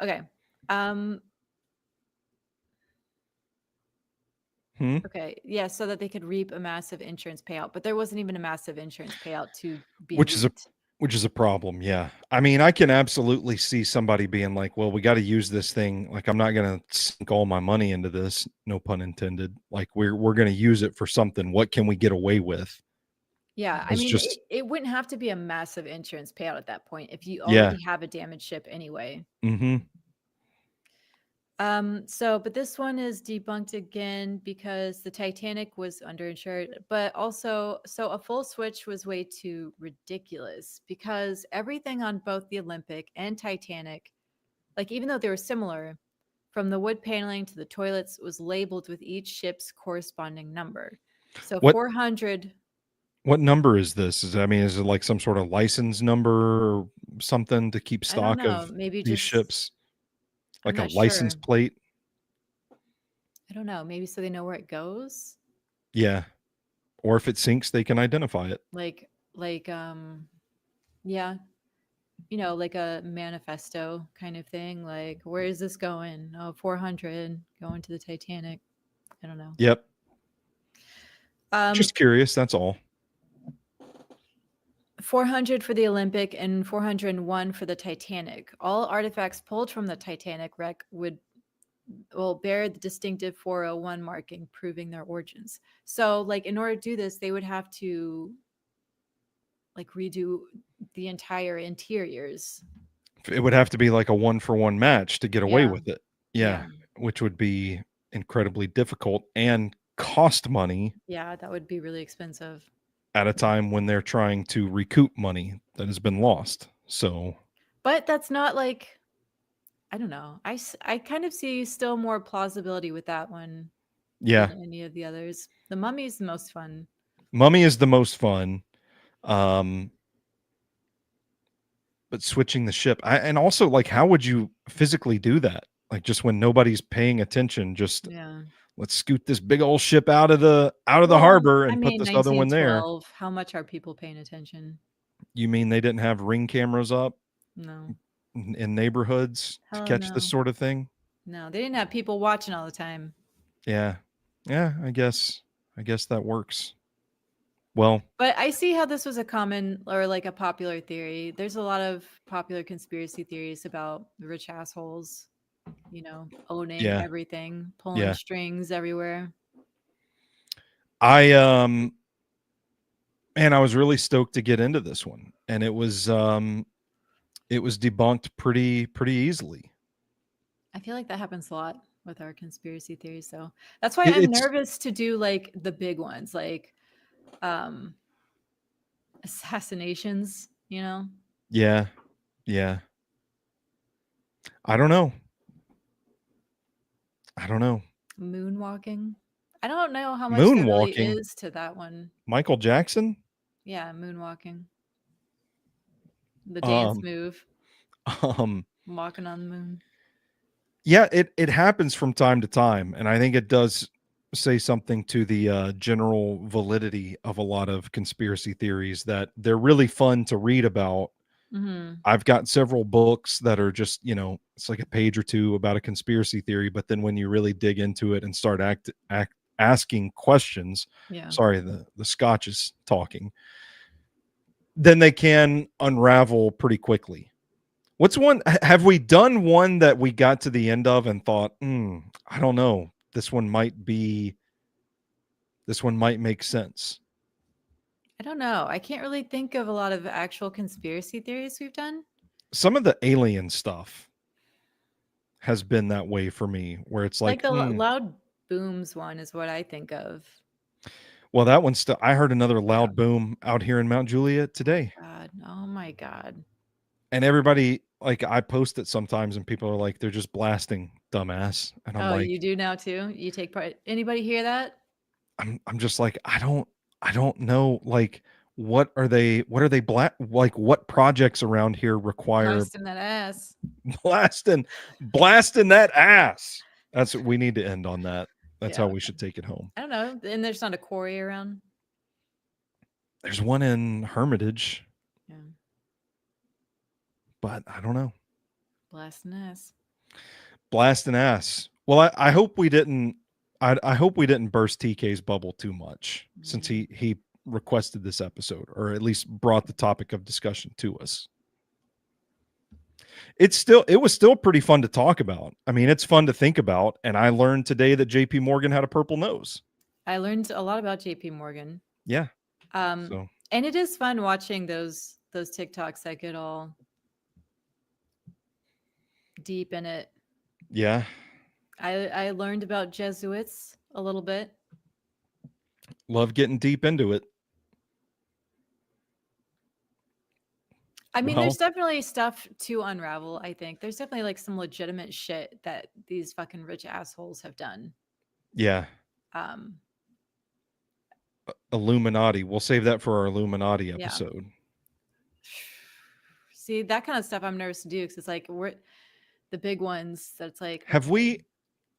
okay. Um
Hmm?
okay, yeah, so that they could reap a massive insurance payout, but there wasn't even a massive insurance payout to be
Which is a
reaped.
which is a problem, yeah. I mean, I can absolutely see somebody being like, "Well, we gotta use this thing, like, I'm not gonna sink all my money into this," no pun intended. Like, we're gonna use it for something. What can we get away with?
Yeah, I
It's
mean,
just
it wouldn't have to be a massive insurance payout at that point if you
yeah.
already have a damaged ship anyway.
Mhm.
So but this one is debunked again because the Titanic was underinsured, but also so a full switch was way too ridiculous because everything on both the Olympic and Titanic, like even though they were similar, from the wood paneling to the toilets was labeled with each ship's corresponding number. So
What
400,
what number is this? Is it like some sort of license number or something to keep
I don't
stock
know,
of
maybe
these
just
ships?
I'm
Like a
not
license
sure.
plate?
I don't know, maybe so they know where it goes?
Yeah. Or if it sinks, they can identify it.
Like yeah, like a manifesto kind of thing. Like, where is this going? Oh, 400 going to the Titanic. I don't know.
Yep.
Um,
Just curious, that's all.
400 for the Olympic and 401 for the Titanic. All artifacts pulled from the Titanic wreck will bear the distinctive 401 marking, proving their origins. So, like, in order to do this, they would have to like redo the entire interiors.
It would have to be like a one-for-one match to get away
Yeah,
with it.
yeah,
Yeah, which would be incredibly difficult and cost money
yeah. That would be really expensive.
at a time when they're trying to recoup money that has been lost. So,
But that's not like I don't know. I kind of see still more plausibility with that one
yeah,
than any of the others. The Mummy's the most fun.
Mummy is the most fun. Um, but switching the ship, and also, like, how would you physically do that? Like, just when nobody's paying attention, just
Yeah.
let's scoot this big old ship out of the
Well,
harbor
I
and put
mean,
this other one there.
1912. How much are people paying attention?
You mean they didn't have ring cameras up
No.
in neighborhoods to
Hell
catch this
no.
sort of thing?
No, they didn't have people watching all the time.
Yeah. Yeah, I guess that works. Well,
But I see how this was a common or like a popular theory. There's a lot of popular conspiracy theories about rich assholes, owning
yeah,
everything, pulling
yeah.
strings everywhere.
I man, I was really stoked to get into this one, and it was debunked pretty easily.
I feel like that happens a lot with our conspiracy theories, so that's why
It,
I'm
it's
nervous to do like the big ones, like um assassinations,
yeah, yeah. I don't know. I don't know.
moonwalking. I don't know how much there really
Moonwalking,
is to that one.
Michael Jackson.
Yeah, moonwalking. The dance
Um,
move,
um,
walking on the moon.
Yeah, it happens from time to time, and I think it does say something to the general validity of a lot of conspiracy theories that they're really fun to read about.
Hmm.
I've got several books that are just, it's like a page or two about a conspiracy theory, but then when you really dig into it and start asking questions,
Yeah.
sorry, the scotch is talking, then they can unravel pretty quickly. What's one? Have we done one that we got to the end of and thought, I don't know, this one might make sense.
I don't know. I can't really think of a lot of actual conspiracy theories we've done.
Some of the alien stuff has been that way for me, where it's
Like
like,
the loud booms one is what I think of.
well, that one's still. I heard another
Yeah.
loud boom out here in Mount Juliet today,
God. Oh my God.
and everybody, like, I post it sometimes, and people are like, they're just blasting, dumbass, and I'm
Oh,
like,
you do now too? You take part. Anybody hear that?
I'm just like, I don't know, like, like, what projects around here require
Blasting that ass.
blasting blasting that ass. That's what we need to end on that. That's how
Yeah.
we should take it home.
I don't know. And there's not a quarry around.
There's one in Hermitage,
Yeah.
but I don't know.
Blasting ass.
Blasting ass. Well, I hope we didn't. I hope we didn't burst TK's bubble too much, since he requested this episode, or at least brought the topic of discussion to us. It was still pretty fun to talk about. I mean, it's fun to think about, and I learned today that JP Morgan had a purple nose.
I learned a lot about JP Morgan.
Yeah.
Um,
So
and it is fun watching those TikToks that get all deep in it.
yeah,
I learned about Jesuits a little bit.
love getting deep into it.
I mean,
Well,
there's definitely stuff to unravel, I think. There's definitely like some legitimate shit that these fucking rich assholes have done.
yeah.
Um,
Illuminati. We'll save that for our Illuminati
yeah.
episode.
See, that kind of stuff I'm nervous to do because it's like we're the big ones that's like
Have we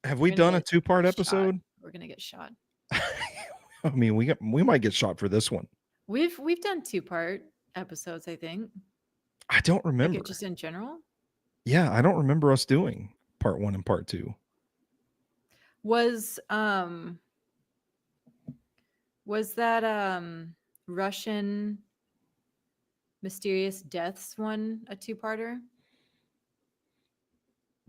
we're gonna
done a
get
two-part
shot.
episode?
We're gonna get shot.
I mean, we might get shot for this one.
We've done 2-part episodes, I think.
I don't
Like
remember.
it just in general.
Yeah, I don't remember us doing part 1 and part 2.
Was that Russian mysterious deaths one a 2-parter?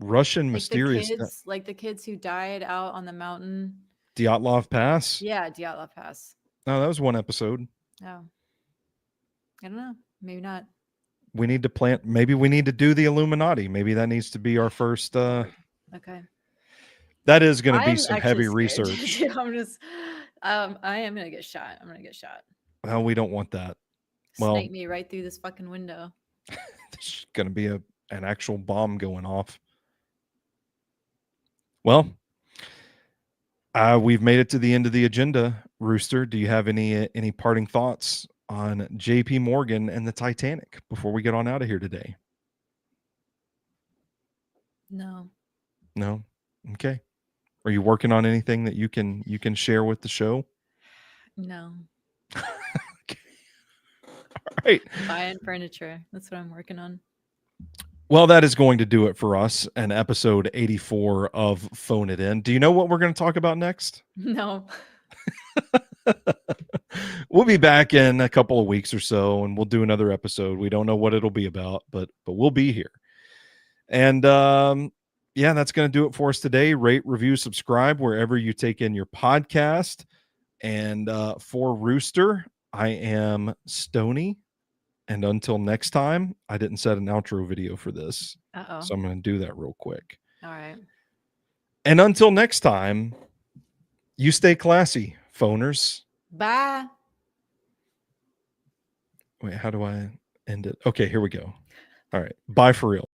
Russian
Like the
mysterious
kids, like the kids who died out on the mountain.
Dyatlov Pass.
Yeah, Dyatlov Pass.
No, that was one episode.
Oh, I don't know. Maybe not.
We need to plant. Maybe we need to do the Illuminati. Maybe that needs to be our first.
Okay.
That is going to be
I'm
some
actually
heavy
scared.
research.
I'm just, I am gonna get shot. I'm gonna get shot.
Well, we don't want that. Well,
Snipe me right through this fucking window.
there's going to be an actual bomb going off. Well, we've made it to the end of the agenda. Rooster, do you have any parting thoughts on JP Morgan and the Titanic before we get on out of here today?
No.
No. Okay. Are you working on anything that you can share with the show?
No.
Okay. All right.
Buying furniture. That's what I'm working on.
Well, that is going to do it for us and episode 84 of Phone It In. Do you know what we're going to talk about next?
No.
We'll be back in a couple of weeks or so, and we'll do another episode. We don't know what it'll be about, but we'll be here. And yeah, that's going to do it for us today. Rate, review, subscribe wherever you take in your podcast. And for Rooster, I am Stoney. And until next time, I didn't set an outro video for this.
Uh-oh.
So I'm going to do that real quick.
All right.
And until next time, you stay classy, phoners.
Bye.
Wait, how do I end it? Okay, here we go. All right. Bye for real.